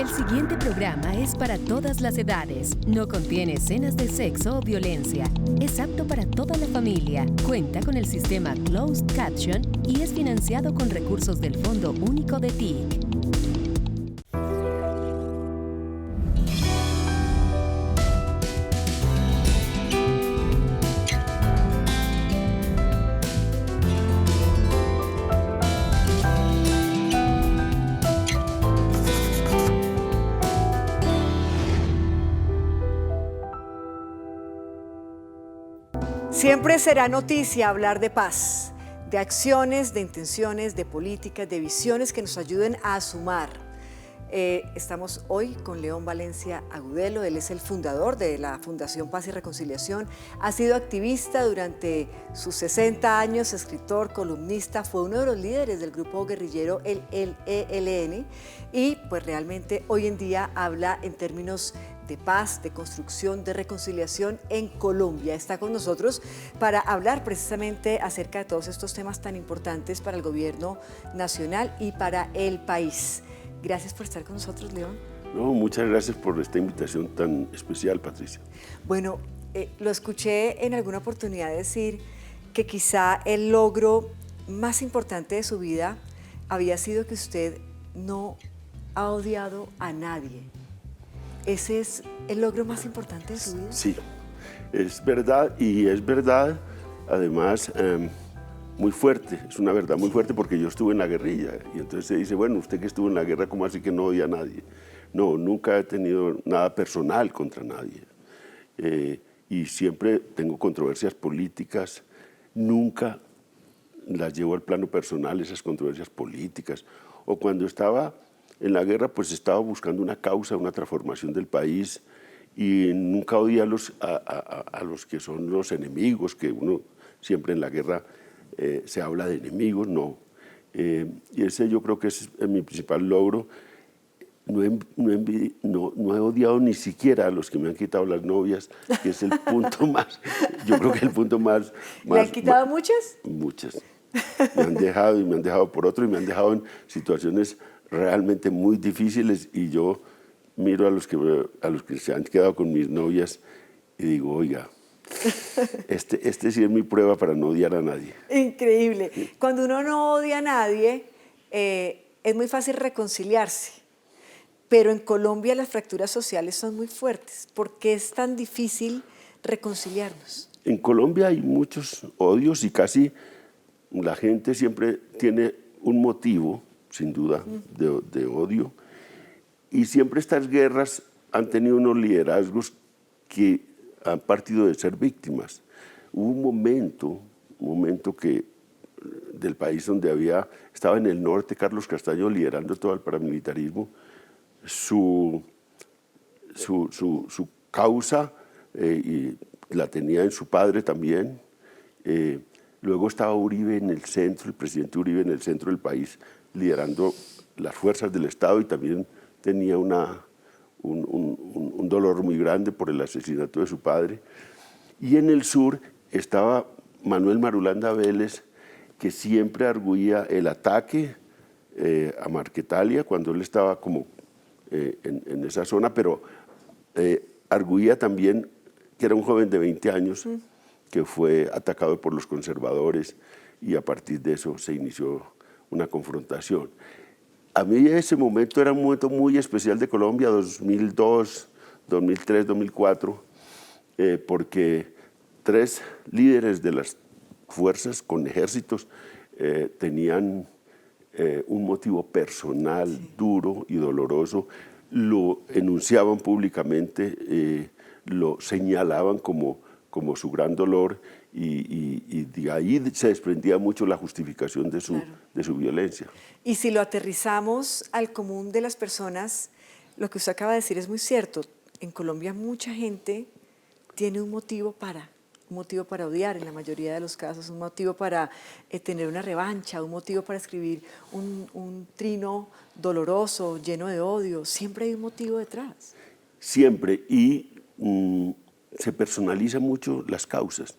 El siguiente programa es para todas las edades. No contiene escenas de sexo o violencia. Es apto para toda la familia. Cuenta con el sistema Closed Caption y es financiado con recursos del Fondo Único de TIC. Siempre será noticia hablar de paz, de acciones, de intenciones, de políticas, de visiones que nos ayuden a sumar. Estamos hoy con León Valencia Agudelo. Él es el fundador de la Fundación Paz y Reconciliación. Ha sido activista durante sus 60 años, escritor, columnista, fue uno de los líderes del grupo guerrillero el ELN y pues realmente hoy en día habla en términos de paz, de construcción, de reconciliación en Colombia. Está con nosotros para hablar precisamente acerca de todos estos temas tan importantes para el gobierno nacional y para el país. Gracias por estar con nosotros, León. No, muchas gracias por esta invitación tan especial, Patricia. Bueno, lo escuché en alguna oportunidad decir que quizá el logro más importante de su vida había sido que usted no ha odiado a nadie. ¿Ese es el logro más importante de su vida? Sí, es verdad, y es verdad, además, muy fuerte. Es una verdad muy fuerte porque yo estuve en la guerrilla. Y entonces se dice, bueno, usted que estuvo en la guerra, ¿cómo así que no odia a nadie? No, nunca he tenido nada personal contra nadie. Y siempre tengo controversias políticas. Nunca las llevo al plano personal, esas controversias políticas. O cuando estaba en la guerra, pues estaba buscando una causa, una transformación del país, y nunca odié a los que son los enemigos, que uno siempre en la guerra se habla de enemigos, no. Y ese yo creo que es mi principal logro. No he odiado ni siquiera a los que me han quitado las novias, que es el punto más, yo creo que el punto más... ¿Le han quitado muchas? Muchas. Me han dejado y me han dejado por otro y me han dejado en situaciones realmente muy difíciles, y yo miro a los que se han quedado con mis novias y digo, oiga, este sí es mi prueba para no odiar a nadie. Increíble. Cuando uno no odia a nadie, es muy fácil reconciliarse, pero en Colombia las fracturas sociales son muy fuertes. ¿Por qué es tan difícil reconciliarnos? En Colombia hay muchos odios y casi la gente siempre tiene un motivo, sin duda, de odio. Y siempre estas guerras han tenido unos liderazgos que han partido de ser víctimas. Hubo un momento que del país donde estaba en el norte Carlos Castaño liderando todo el paramilitarismo, su causa y la tenía en su padre también. Luego estaba Uribe en el centro, el presidente Uribe en el centro del país, liderando las fuerzas del Estado, y también tenía un dolor muy grande por el asesinato de su padre. Y en el sur estaba Manuel Marulanda Vélez, que siempre arguía el ataque a Marquetalia cuando él estaba como en esa zona, pero arguía también que era un joven de 20 años que fue atacado por los conservadores, y a partir de eso se inició una confrontación. A mí ese momento era un momento muy especial de Colombia, 2002, 2003, 2004, porque 3 líderes de las fuerzas con ejércitos tenían un motivo personal duro y doloroso, lo enunciaban públicamente, lo señalaban como su gran dolor, y de ahí se desprendía mucho la justificación de su violencia. Y si lo aterrizamos al común de las personas, lo que usted acaba de decir es muy cierto. En Colombia mucha gente tiene un motivo para odiar en la mayoría de los casos, un motivo para tener una revancha, un motivo para escribir un trino doloroso, lleno de odio. Siempre hay un motivo detrás. Siempre, y se personalizan mucho las causas,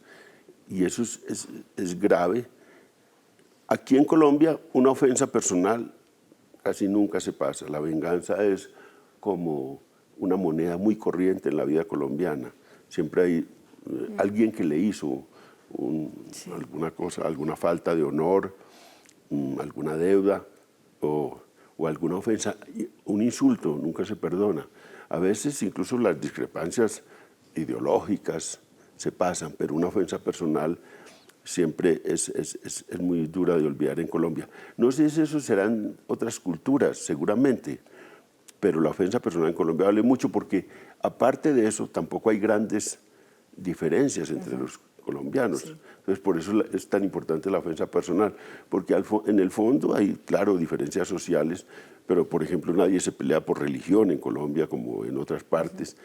y eso es grave. Aquí en Colombia una ofensa personal casi nunca se pasa, la venganza es como una moneda muy corriente en la vida colombiana. Siempre hay alguien que le hizo alguna cosa, alguna falta de honor, alguna deuda o alguna ofensa. Un insulto nunca se perdona. A veces incluso las discrepancias ideológicas se pasan, pero una ofensa personal siempre es muy dura de olvidar en Colombia. No sé si eso serán otras culturas, seguramente, pero la ofensa personal en Colombia vale mucho porque aparte de eso tampoco hay grandes diferencias entre los colombianos. Sí. Entonces por eso es tan importante la ofensa personal, porque en el fondo hay, claro, diferencias sociales, pero por ejemplo nadie se pelea por religión en Colombia como en otras partes.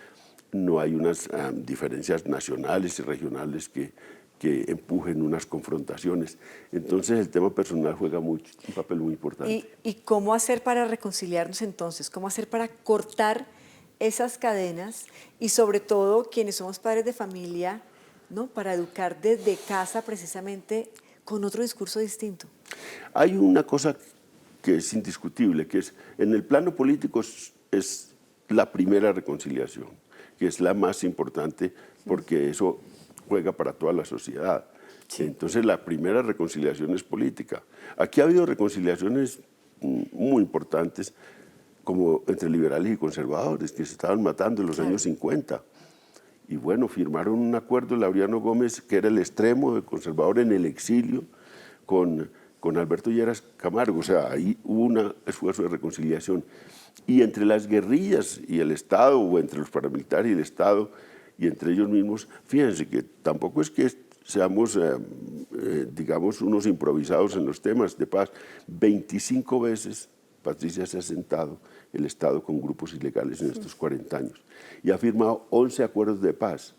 No hay unas diferencias nacionales y regionales que empujen unas confrontaciones. Entonces el tema personal juega un papel muy importante. ¿Y cómo hacer para reconciliarnos entonces? ¿Cómo hacer para cortar esas cadenas? Y sobre todo quienes somos padres de familia, ¿no? Para educar desde casa precisamente con otro discurso distinto. Hay una cosa que es indiscutible, que es en el plano político es la primera reconciliación, que es la más importante porque eso juega para toda la sociedad. Sí. Entonces la primera reconciliación es política. Aquí ha habido reconciliaciones muy importantes como entre liberales y conservadores que se estaban matando en los años 50. Y bueno, firmaron un acuerdo Laureano Gómez, que era el extremo del conservador en el exilio, con Alberto Lleras Camargo. O sea, ahí hubo un esfuerzo de reconciliación. Y entre las guerrillas y el Estado, o entre los paramilitares y el Estado, y entre ellos mismos, fíjense que tampoco es que seamos, digamos, unos improvisados en los temas de paz. 25 veces Patricia se ha sentado el Estado con grupos ilegales en estos 40 años y ha firmado 11 acuerdos de paz.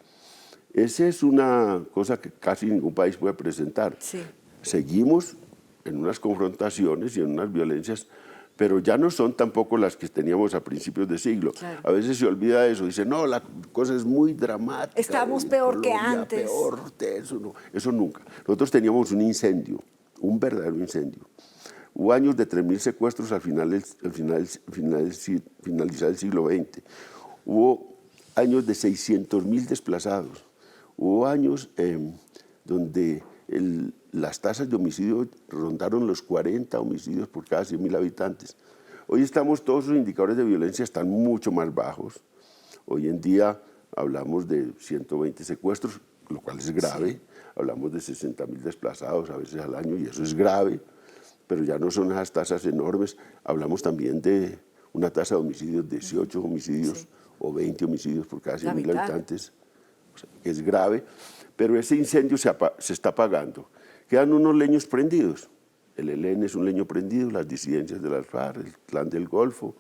Esa es una cosa que casi ningún país puede presentar. Sí. Seguimos en unas confrontaciones y en unas violencias, pero ya no son tampoco las que teníamos a principios de siglo. Claro. A veces se olvida eso, dice, no, la cosa es muy dramática. Estamos peor Colombia, que antes. Peor, eso nunca. Nosotros teníamos un incendio, un verdadero incendio. Hubo años de 3.000 secuestros al finalizar el siglo XX. Hubo años de 600.000 desplazados. Hubo años donde las tasas de homicidio rondaron los 40 homicidios por cada 100.000 habitantes. Hoy todos los indicadores de violencia están mucho más bajos. Hoy en día hablamos de 120 secuestros, lo cual es grave. Sí. Hablamos de 60.000 desplazados a veces al año y eso es grave, pero ya no son esas tasas enormes. Hablamos también de una tasa de homicidios, 18 homicidios sí. o 20 homicidios por cada 100.000 habitantes, o sea, que es grave. Pero ese incendio se está apagando. Quedan unos leños prendidos. El ELN es un leño prendido, las disidencias de las FARC, el Clan del Golfo.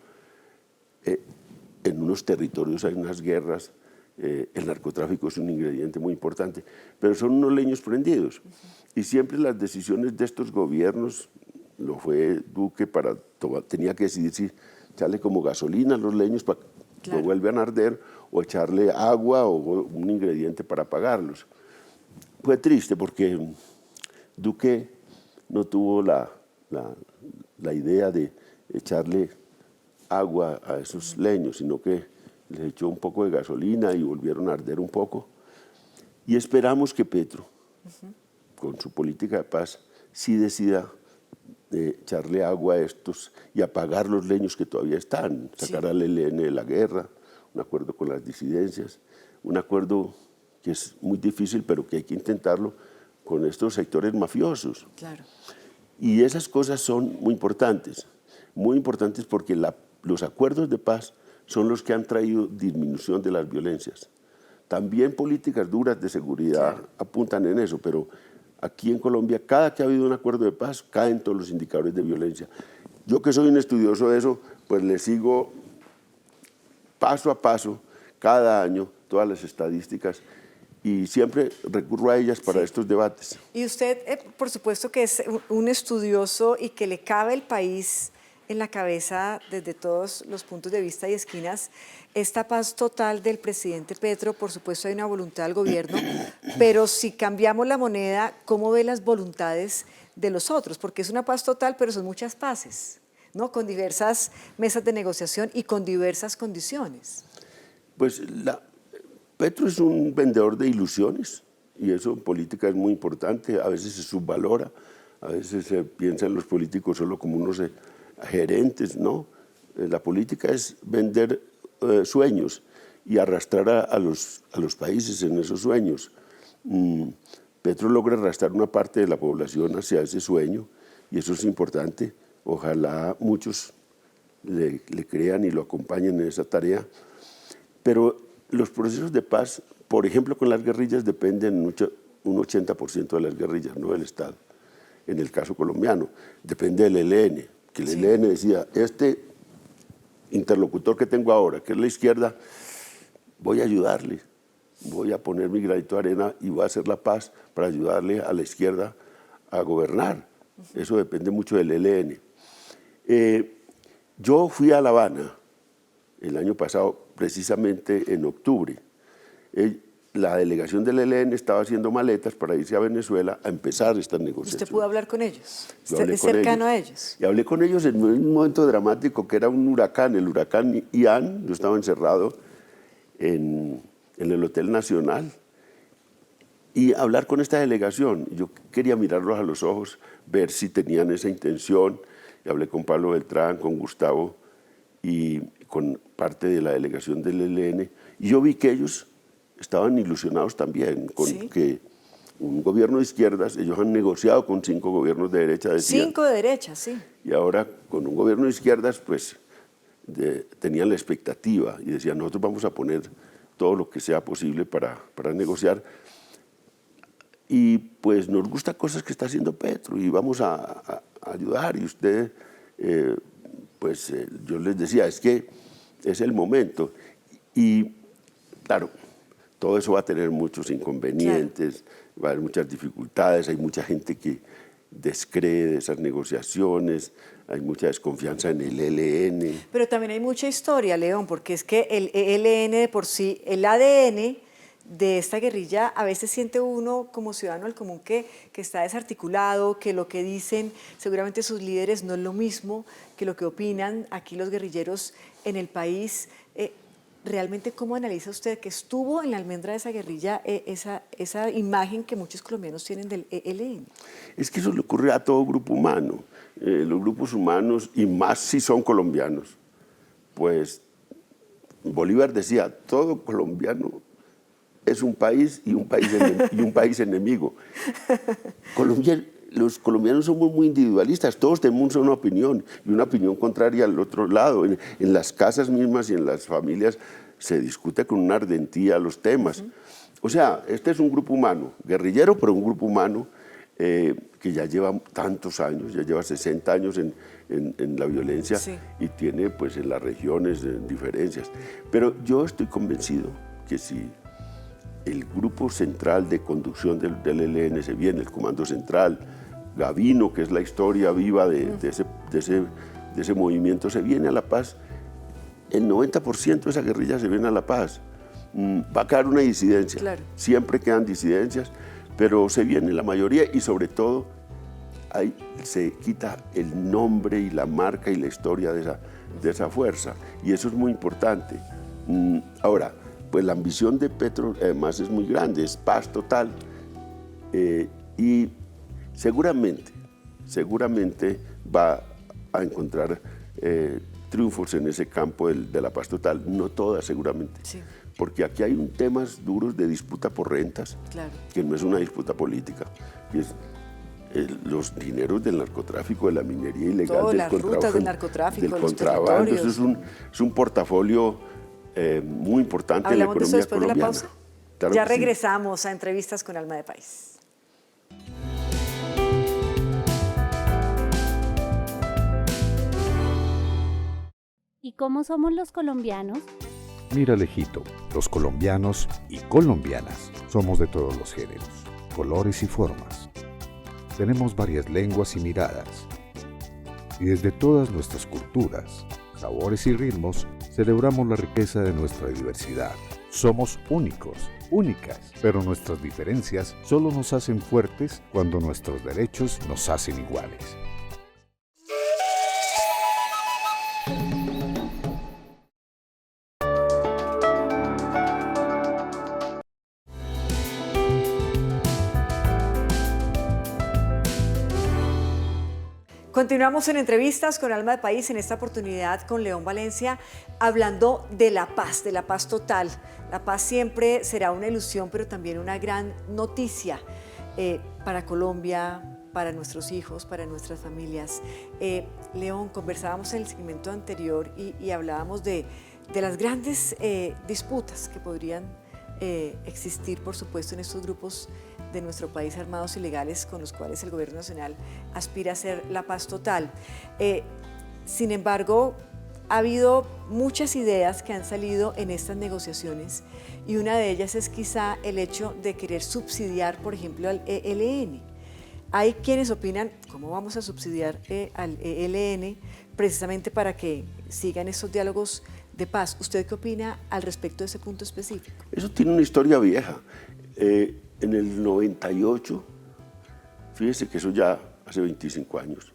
En unos territorios hay unas guerras. El narcotráfico es un ingrediente muy importante, pero son unos leños prendidos. Y siempre las decisiones de estos gobiernos, lo fue Duque, tenía que decidir si echarle como gasolina a los leños para que no vuelvan a arder o echarle agua o un ingrediente para apagarlos. Fue triste porque Duque no tuvo la idea de echarle agua a esos leños, sino que les echó un poco de gasolina y volvieron a arder un poco. Y esperamos que Petro, con su política de paz, sí decida echarle agua a estos y apagar los leños que todavía están, sacar al ELN de la guerra, un acuerdo con las disidencias, un acuerdo que es muy difícil, pero que hay que intentarlo con estos sectores mafiosos. Claro. Y esas cosas son muy importantes porque los acuerdos de paz son los que han traído disminución de las violencias. También políticas duras de seguridad apuntan en eso, pero aquí en Colombia, cada que ha habido un acuerdo de paz, caen todos los indicadores de violencia. Yo que soy un estudioso de eso, pues le sigo paso a paso, cada año, todas las estadísticas y siempre recurro a ellas para estos debates. Y usted, por supuesto que es un estudioso y que le cabe el país en la cabeza desde todos los puntos de vista y esquinas. Esta paz total del presidente Petro, por supuesto hay una voluntad del gobierno, pero si cambiamos la moneda, ¿cómo ve las voluntades de los otros? Porque es una paz total, pero son muchas paces. ¿no? Con diversas mesas de negociación y con diversas condiciones. Pues Petro es un vendedor de ilusiones y eso en política es muy importante, a veces se subvalora, a veces se piensa en los políticos solo como unos gerentes, ¿no? La política es vender sueños y arrastrar a los países en esos sueños. Petro logra arrastrar una parte de la población hacia ese sueño y eso es importante. Ojalá muchos le crean y lo acompañen en esa tarea. Pero los procesos de paz, por ejemplo, con las guerrillas, dependen un 80% de las guerrillas, no del Estado. En el caso colombiano, depende del ELN, que el ELN decía, este interlocutor que tengo ahora, que es la izquierda, voy a ayudarle, voy a poner mi granito de arena y voy a hacer la paz para ayudarle a la izquierda a gobernar. Eso depende mucho del ELN. Yo fui a La Habana el año pasado, precisamente en octubre. La delegación del ELN estaba haciendo maletas para irse a Venezuela a empezar estas negociaciones. ¿Usted pudo hablar con ellos? ¿Usted es cercano a ellos? Y hablé con ellos en un momento dramático que era un huracán, el huracán Ian. Yo estaba encerrado en el Hotel Nacional y hablar con esta delegación. Yo quería mirarlos a los ojos, ver si tenían esa intención. Y hablé con Pablo Beltrán, con Gustavo y con parte de la delegación del ELN. Y yo vi que ellos estaban ilusionados también con que un gobierno de izquierdas, ellos han negociado con 5 gobiernos de derecha. Decían, 5 de derecha, sí. Y ahora con un gobierno de izquierdas, pues tenían la expectativa y decían, nosotros vamos a poner todo lo que sea posible para negociar. Y pues nos gusta cosas que está haciendo Petro y vamos a ayudar. Y usted, yo les decía, es que es el momento. Y claro, todo eso va a tener muchos inconvenientes, va a haber muchas dificultades, hay mucha gente que descree de esas negociaciones, hay mucha desconfianza en el ELN. Pero también hay mucha historia, León, porque es que el ELN de por sí, el ADN de esta guerrilla, a veces siente uno como ciudadano del común que está desarticulado, que lo que dicen seguramente sus líderes no es lo mismo que lo que opinan aquí los guerrilleros en el país. ¿Realmente cómo analiza usted que estuvo en la almendra de esa guerrilla, esa imagen que muchos colombianos tienen del ELN? Es que eso le ocurre a todo grupo humano. Los grupos humanos, y más si son colombianos, pues Bolívar decía, todo colombiano es un país y un país enemigo. Los colombianos somos muy individualistas, todos tenemos una opinión y una opinión contraria al otro lado. En las casas mismas y en las familias se discute con una ardentía los temas. O sea, este es un grupo humano, guerrillero, pero un grupo humano que ya lleva tantos años, ya lleva 60 años en la violencia y tiene pues en las regiones diferencias. Pero yo estoy convencido que si el grupo central de conducción del ELN se viene, el Comando Central, Gavino, que es la historia viva de ese movimiento, se viene a la paz, el 90% de esa guerrilla se viene a la paz. Va a quedar una disidencia, claro. Siempre quedan disidencias, pero se viene la mayoría y sobre todo ahí se quita el nombre y la marca y la historia de esa fuerza y eso es muy importante. Ahora, pues la ambición de Petro además es muy grande, es paz total y seguramente va a encontrar triunfos en ese campo de la paz total, no todas seguramente, porque aquí hay temas duros de disputa por rentas, que no es una disputa política, que es los dineros del narcotráfico, de la minería ilegal, las rutas del narcotráfico, del los contrabando, eso es un portafolio muy importante en la economía colombiana. ¿Hablamos de eso después de la pausa? Claro ya regresamos a Entrevistas con Alma de País. ¿Y cómo somos los colombianos? Mira, Lejito, los colombianos y colombianas somos de todos los géneros, colores y formas. Tenemos varias lenguas y miradas. Y desde todas nuestras culturas, sabores y ritmos, celebramos la riqueza de nuestra diversidad. Somos únicos, únicas, pero nuestras diferencias solo nos hacen fuertes cuando nuestros derechos nos hacen iguales. Continuamos en entrevistas con Alma de País, en esta oportunidad con León Valencia, hablando de la paz total. La paz siempre será una ilusión, pero también una gran noticia para Colombia, para nuestros hijos, para nuestras familias. León, conversábamos en el segmento anterior y hablábamos de las grandes disputas que podrían existir, por supuesto, en estos grupos de nuestro país armados ilegales con los cuales el gobierno nacional aspira a hacer la paz total. Sin embargo, ha habido muchas ideas que han salido en estas negociaciones y una de ellas es quizá el hecho de querer subsidiar, por ejemplo, al ELN. Hay quienes opinan, ¿cómo vamos a subsidiar al ELN precisamente para que sigan esos diálogos de paz? ¿Usted qué opina al respecto de ese punto específico? Eso tiene una historia vieja. En el 98, fíjese que eso ya hace 25 años,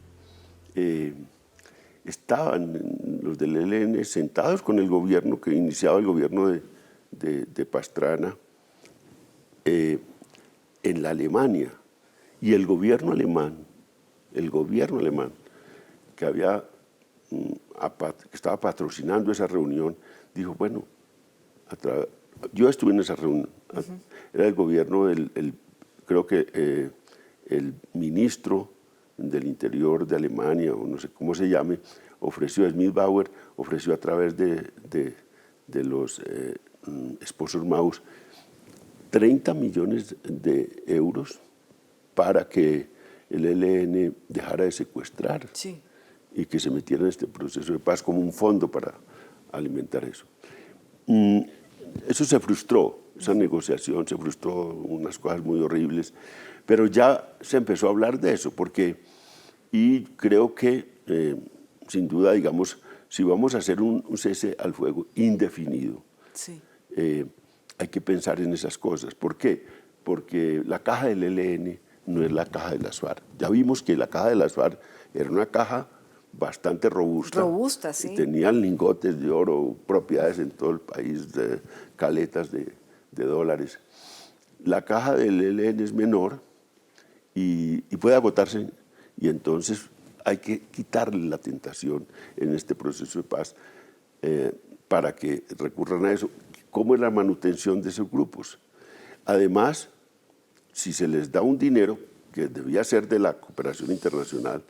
estaban los del ELN sentados con el gobierno que iniciaba el gobierno de Pastrana en la Alemania, y el gobierno alemán que estaba patrocinando esa reunión, dijo, bueno, yo estuve en esa reunión, era el gobierno, creo que el ministro del Interior de Alemania, o no sé cómo se llame, Schmidt-Bauer, ofreció a través de los esposos Maus 30 millones de euros para que el ELN dejara de secuestrar y que se metiera en este proceso de paz como un fondo para alimentar eso. Eso se frustró, esa negociación se frustró, unas cosas muy horribles, pero ya se empezó a hablar de eso, y creo que, sin duda, digamos, si vamos a hacer un cese al fuego indefinido, hay que pensar en esas cosas. ¿Por qué? Porque la caja del ELN no es la caja de las FARC. Ya vimos que la caja de las FARC era una caja bastante robusta. Robusta, sí. Tenían lingotes de oro, propiedades en todo el país, caletas de dólares. La caja del ELN es menor y puede agotarse, y entonces hay que quitarle la tentación en este proceso de paz para que recurran a eso. ¿Cómo es la manutención de esos grupos? Además, si se les da un dinero que debía ser de la cooperación internacional,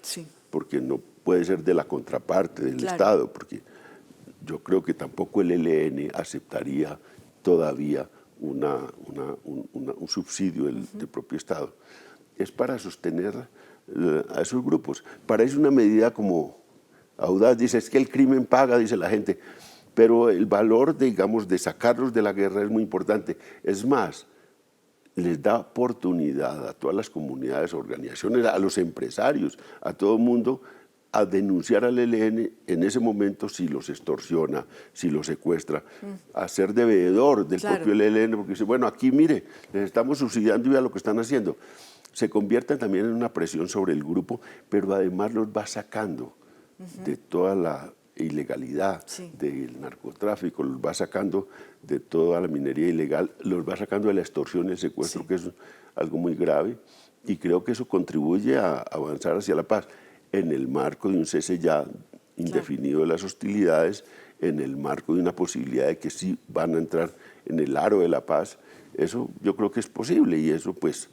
porque no puede ser de la contraparte del Estado, porque yo creo que tampoco el ELN aceptaría todavía un subsidio del propio Estado. Es para sostener a esos grupos. Parece una medida como audaz, dice, es que el crimen paga, dice la gente, pero el valor, digamos, de sacarlos de la guerra es muy importante. Es más, les da oportunidad a todas las comunidades, organizaciones, a los empresarios, a todo el mundo, a denunciar al ELN en ese momento si los extorsiona, si los secuestra, a ser devedor del propio ELN, porque dice, bueno, aquí mire, les estamos subsidiando y vea lo que están haciendo. Se convierte también en una presión sobre el grupo, pero además los va sacando de toda la ilegalidad, del narcotráfico, los va sacando de toda la minería ilegal, los va sacando de la extorsión y el secuestro, que es algo muy grave, y creo que eso contribuye a avanzar hacia la paz, en el marco de un cese ya indefinido de las hostilidades, en el marco de una posibilidad de que sí van a entrar en el aro de la paz. Eso yo creo que es posible, y eso pues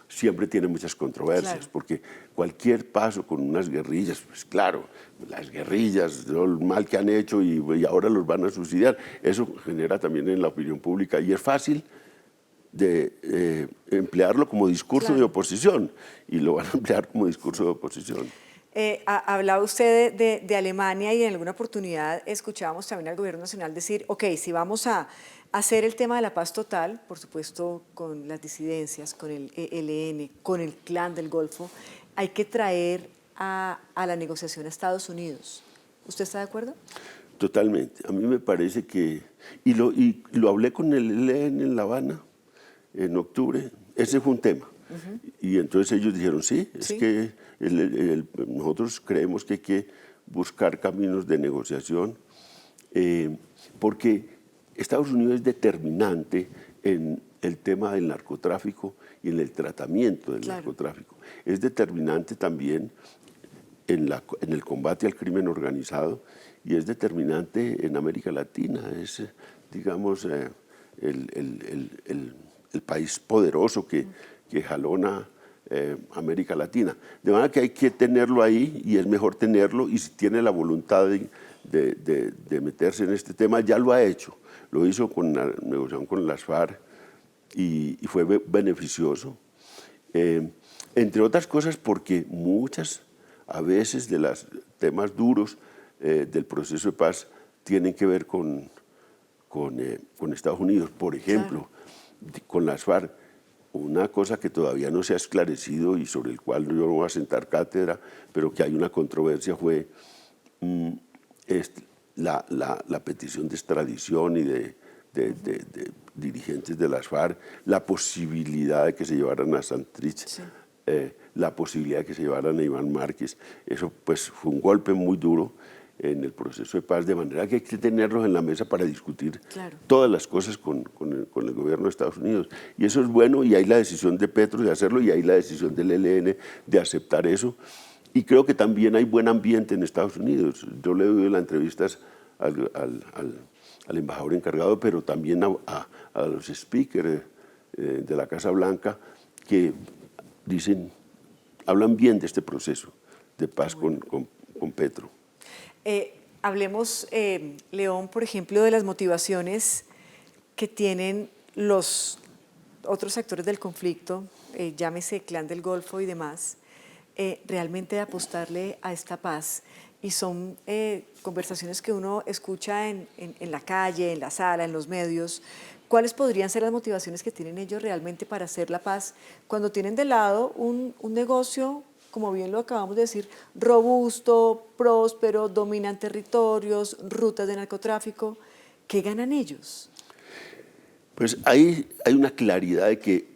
siempre tiene muchas controversias, porque cualquier paso con unas guerrillas, pues claro, las guerrillas, el mal que han hecho y ahora los van a subsidiar, eso genera también en la opinión pública, y es fácil de emplearlo como discurso de oposición, y lo van a emplear como discurso de oposición. Hablaba usted de Alemania, y en alguna oportunidad escuchábamos también al gobierno nacional decir, ok, si vamos a hacer el tema de la paz total, por supuesto con las disidencias, con el ELN, con el Clan del Golfo, hay que traer a la negociación a Estados Unidos. ¿Usted está de acuerdo? Totalmente. A mí me parece que, y lo hablé con el ELN en La Habana en octubre, ese fue un tema. Y entonces ellos dijeron, sí, es que nosotros creemos que hay que buscar caminos de negociación, porque Estados Unidos es determinante en el tema del narcotráfico y en el tratamiento del narcotráfico. Es determinante también en el combate al crimen organizado y es determinante en América Latina. Es, digamos, el país poderoso que jalona América Latina. De manera que hay que tenerlo ahí y es mejor tenerlo, y si tiene la voluntad de meterse en este tema, ya lo ha hecho. Lo hizo con la negociación con las FARC y fue beneficioso. Entre otras cosas porque muchas, a veces, de los temas duros del proceso de paz tienen que ver con Estados Unidos. Por ejemplo, con las FARC, una cosa que todavía no se ha esclarecido y sobre el cual yo no voy a sentar cátedra, pero que hay una controversia, fue la petición de extradición y de dirigentes de las FARC, la posibilidad de que se llevaran a Santrich, sí, la posibilidad de que se llevaran a Iván Márquez. Eso pues fue un golpe muy duro en el proceso de paz, de manera que hay que tenerlos en la mesa para discutir todas las cosas con el gobierno de Estados Unidos. Y eso es bueno, y hay la decisión de Petro de hacerlo, y hay la decisión del ELN de aceptar eso. Y creo que también hay buen ambiente en Estados Unidos. Yo le doy las entrevistas al embajador encargado, pero también a los speakers de la Casa Blanca, que hablan bien de este proceso de paz con Petro. Hablemos, León, por ejemplo, de las motivaciones que tienen los otros actores del conflicto, llámese Clan del Golfo y demás, realmente de apostarle a esta paz. Y son conversaciones que uno escucha en la calle, en la sala, en los medios. ¿Cuáles podrían ser las motivaciones que tienen ellos realmente para hacer la paz cuando tienen de lado un negocio, como bien lo acabamos de decir, robusto, próspero, dominan territorios, rutas de narcotráfico? ¿Qué ganan ellos? Pues hay una claridad de que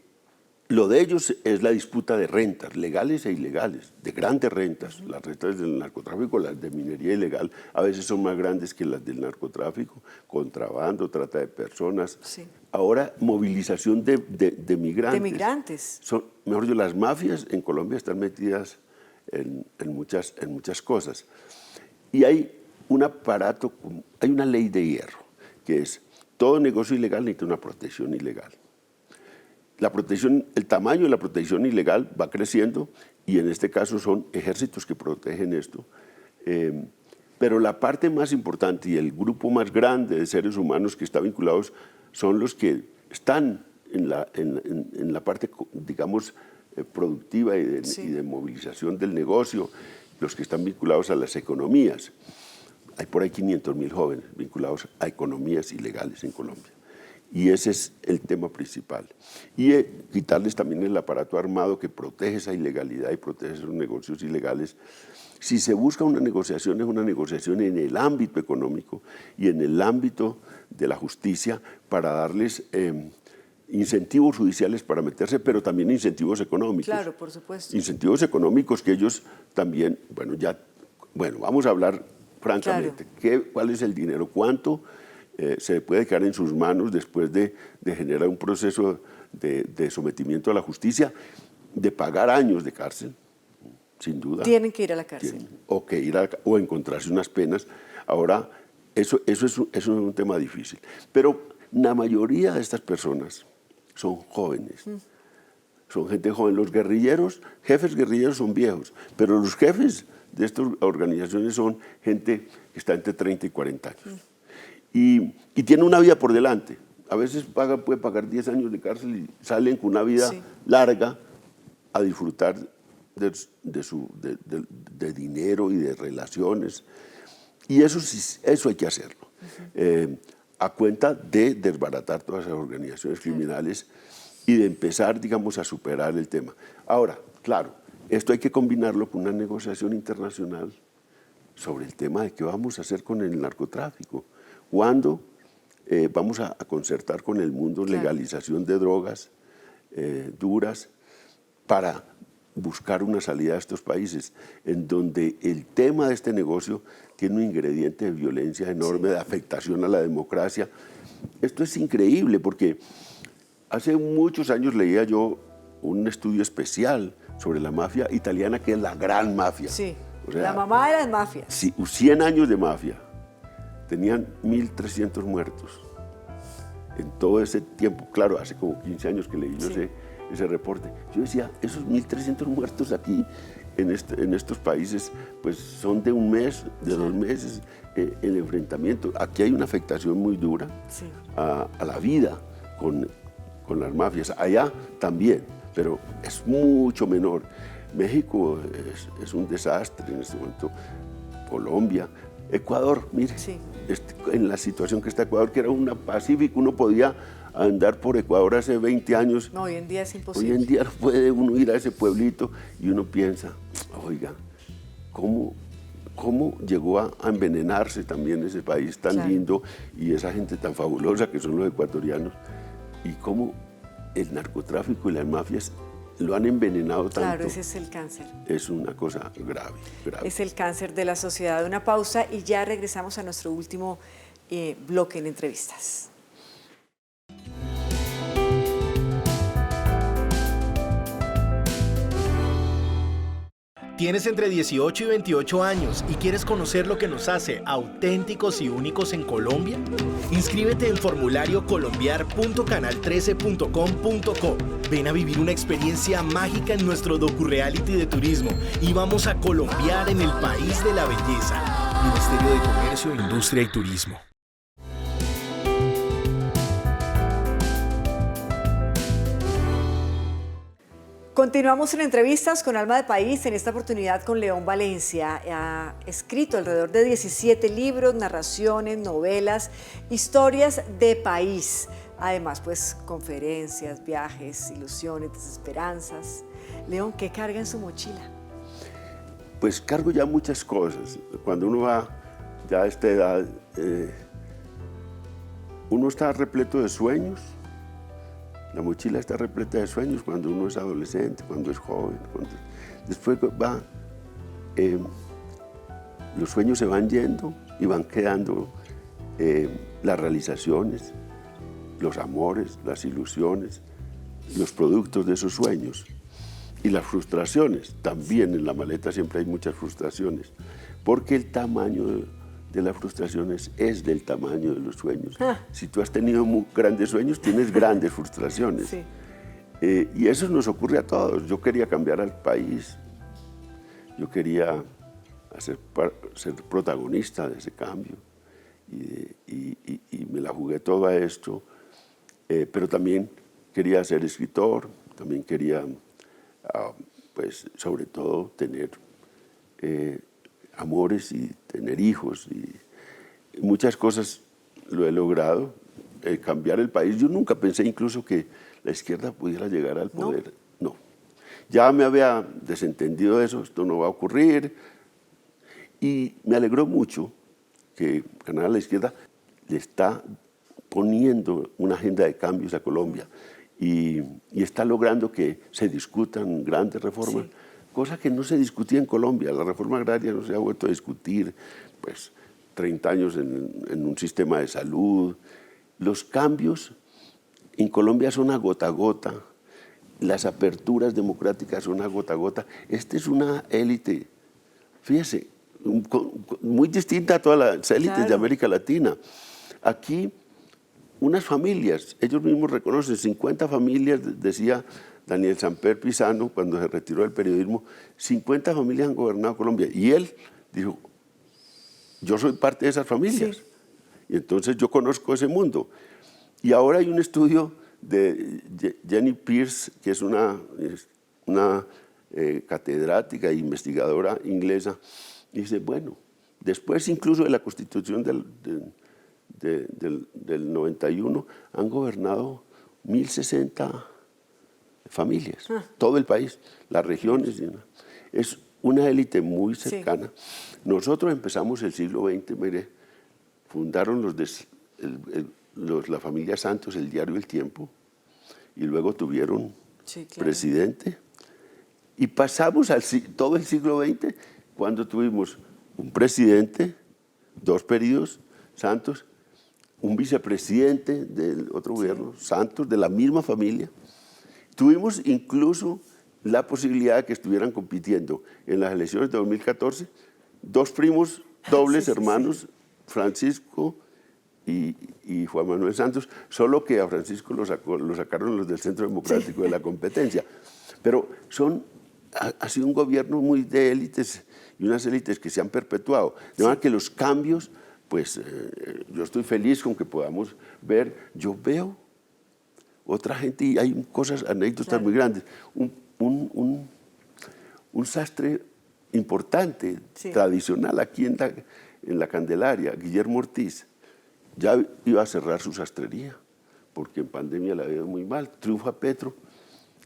lo de ellos es la disputa de rentas, legales e ilegales, de grandes rentas. Las rentas del narcotráfico, las de minería ilegal, a veces son más grandes que las del narcotráfico, contrabando, trata de personas. Sí. Ahora, movilización de migrantes. De migrantes. Mejor dicho, las mafias en Colombia están metidas en muchas cosas. Y hay un aparato, hay una ley de hierro, que es todo negocio ilegal necesita una protección ilegal. La protección, el tamaño de la protección ilegal va creciendo y en este caso son ejércitos que protegen esto. Pero la parte más importante y el grupo más grande de seres humanos que está vinculados son los que están en la parte, digamos, productiva y de movilización del negocio, los que están vinculados a las economías. Hay por ahí 500.000 jóvenes vinculados a economías ilegales en Colombia. Y ese es el tema principal. Y quitarles también el aparato armado que protege esa ilegalidad y protege esos negocios ilegales. Si se busca una negociación, es una negociación en el ámbito económico y en el ámbito de la justicia para darles incentivos judiciales para meterse, pero también incentivos económicos. Claro, por supuesto. Incentivos económicos que ellos también, vamos a hablar francamente. Claro. ¿Cuál es el dinero? ¿Cuánto se puede quedar en sus manos después de generar un proceso de sometimiento a la justicia, de pagar años de cárcel, sin duda? Tienen que ir a la cárcel. O encontrarse unas penas. Ahora, eso es un tema difícil. Pero la mayoría de estas personas son jóvenes. Son gente joven. Los guerrilleros, jefes guerrilleros son viejos, pero los jefes de estas organizaciones son gente que está entre 30 y 40 años. Y tiene una vida por delante. A veces puede pagar 10 años de cárcel y salen con una vida larga a disfrutar de dinero y de relaciones. Y eso hay que hacerlo. A cuenta de desbaratar todas esas organizaciones criminales y de empezar, digamos, a superar el tema. Ahora, claro, esto hay que combinarlo con una negociación internacional sobre el tema de qué vamos a hacer con el narcotráfico. ¿Cuándo vamos a concertar con el mundo legalización de drogas duras para buscar una salida a estos países en donde el tema de este negocio tiene un ingrediente de violencia enorme, de afectación a la democracia? Esto es increíble porque hace muchos años leía yo un estudio especial sobre la mafia italiana, que es la gran mafia. Sí. O sea, la mamá de las mafias. Sí, 100 años de mafia. Tenían 1.300 muertos. En todo ese tiempo, claro, hace como 15 años que leí yo ese reporte. Yo decía, esos 1.300 muertos aquí, en estos países, pues son de un mes, de 2 meses, el enfrentamiento. Aquí hay una afectación muy dura a la vida con las mafias. Allá también, pero es mucho menor. México es un desastre en este momento. Colombia, Ecuador, mire, en la situación que está Ecuador, que era una pacífica, uno podía andar por Ecuador hace 20 años. No, hoy en día es imposible. Hoy en día no puede uno ir a ese pueblito y uno piensa, oiga, ¿cómo llegó a envenenarse también ese país tan lindo y esa gente tan fabulosa que son los ecuatorianos? Y cómo el narcotráfico y las mafias lo han envenenado tanto. Claro, ese es el cáncer. Es una cosa grave, grave. Es el cáncer de la sociedad. Una pausa y ya regresamos a nuestro último bloque en entrevistas. ¿Tienes entre 18 y 28 años y quieres conocer lo que nos hace auténticos y únicos en Colombia? Inscríbete en formulario colombiar.canal13.com.co. Ven a vivir una experiencia mágica en nuestro docu-reality de turismo y vamos a colombiar en el país de la belleza. Ministerio de Comercio, Industria y Turismo. Continuamos en entrevistas con Alma de País, en esta oportunidad con León Valencia. Ha escrito alrededor de 17 libros, narraciones, novelas, historias de país. Además, pues, conferencias, viajes, ilusiones, desesperanzas. León, ¿qué carga en su mochila? Pues cargo ya muchas cosas. Cuando uno va ya a esta edad, uno está repleto de sueños. La mochila está repleta de sueños cuando uno es adolescente, cuando es joven. Después los sueños se van yendo y van quedando las realizaciones, los amores, las ilusiones, los productos de esos sueños. Y las frustraciones, también en la maleta siempre hay muchas frustraciones, porque el tamaño de las frustraciones es del tamaño de los sueños. Si tú has tenido muy grandes sueños, tienes grandes frustraciones. Sí. Y eso nos ocurre a todos. Yo quería cambiar al país, yo quería ser protagonista de ese cambio y me la jugué todo a esto, pero también quería ser escritor, también quería, pues, sobre todo, tener amores y tener hijos y muchas cosas lo he logrado, cambiar el país. Yo nunca pensé incluso que la izquierda pudiera llegar al poder. No. Ya me había desentendido de eso, esto no va a ocurrir y me alegró mucho que Canal a la Izquierda le está poniendo una agenda de cambios a Colombia y está logrando que se discutan grandes reformas. Sí. Cosa que no se discutía en Colombia. La reforma agraria no se ha vuelto a discutir, pues 30 años en un sistema de salud. Los cambios en Colombia son a gota a gota, las aperturas democráticas son a gota a gota. Esta es una élite, fíjese, muy distinta a todas las élites de América Latina. Aquí unas familias, ellos mismos reconocen, 50 familias, decía Daniel Samper Pisano, cuando se retiró del periodismo, 50 familias han gobernado Colombia. Y él dijo, yo soy parte de esas familias. Sí. Y entonces yo conozco ese mundo. Y ahora hay un estudio de Jenny Pierce, que es una catedrática e investigadora inglesa, y dice, bueno, después incluso de la Constitución del 91, han gobernado 1060 familias, todo el país, las regiones. Es una élite muy cercana. Sí. Nosotros empezamos el siglo XX, mire, fundaron la familia Santos el diario El Tiempo y luego tuvieron presidente y pasamos todo el siglo XX cuando tuvimos un presidente, 2 periodos, Santos, un vicepresidente del otro gobierno, Santos, de la misma familia. Tuvimos incluso la posibilidad de que estuvieran compitiendo en las elecciones de 2014 dos primos dobles hermanos, Francisco y Juan Manuel Santos, solo que a Francisco lo sacaron los del Centro Democrático de la competencia. Pero ha sido un gobierno muy de élites y unas élites que se han perpetuado. De manera que los cambios, pues yo estoy feliz con que podamos ver, yo veo otra gente y hay cosas, anécdotas muy grandes. Un sastre importante, tradicional aquí en la Candelaria, Guillermo Ortiz, ya iba a cerrar su sastrería porque en pandemia le había ido muy mal. Triunfa Petro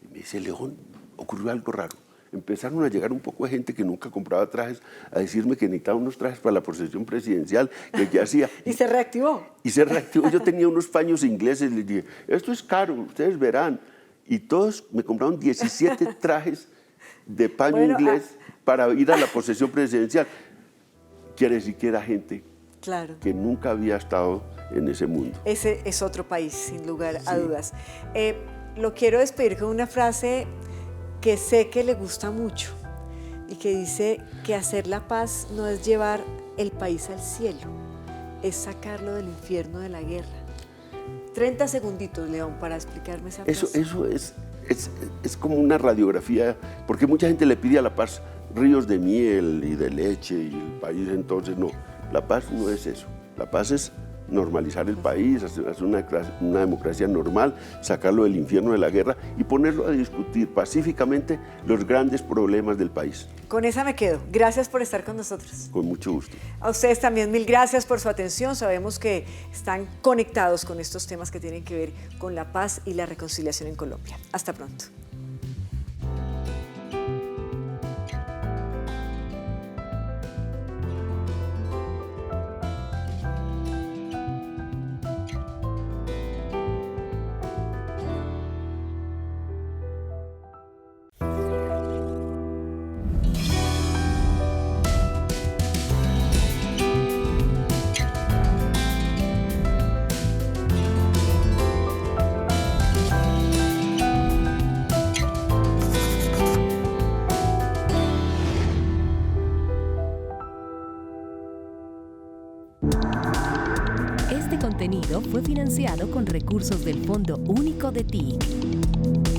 y me dice, León, ocurrió algo raro. Empezaron a llegar un poco de gente que nunca compraba trajes a decirme que necesitaba unos trajes para la procesión presidencial, que hacía. ¿Y se reactivó? Y se reactivó. Yo tenía unos paños ingleses, les dije, esto es caro, ustedes verán. Y todos me compraron 17 trajes de paño inglés para ir a la procesión presidencial. Quiere decir que era gente que nunca había estado en ese mundo. Ese es otro país, sin lugar a dudas. Lo quiero despedir con una frase que sé que le gusta mucho y que dice que hacer la paz no es llevar el país al cielo, es sacarlo del infierno de la guerra. 30 segunditos, León, para explicarme esa frase. Eso es como una radiografía, porque mucha gente le pide a la paz ríos de miel y de leche y el país entonces no. La paz no es eso, la paz es normalizar el país, hacer una democracia normal, sacarlo del infierno de la guerra y ponerlo a discutir pacíficamente los grandes problemas del país. Con esa me quedo. Gracias por estar con nosotros. Con mucho gusto. A ustedes también mil gracias por su atención. Sabemos que están conectados con estos temas que tienen que ver con la paz y la reconciliación en Colombia. Hasta pronto. Este contenido fue financiado con recursos del Fondo Único de TIC.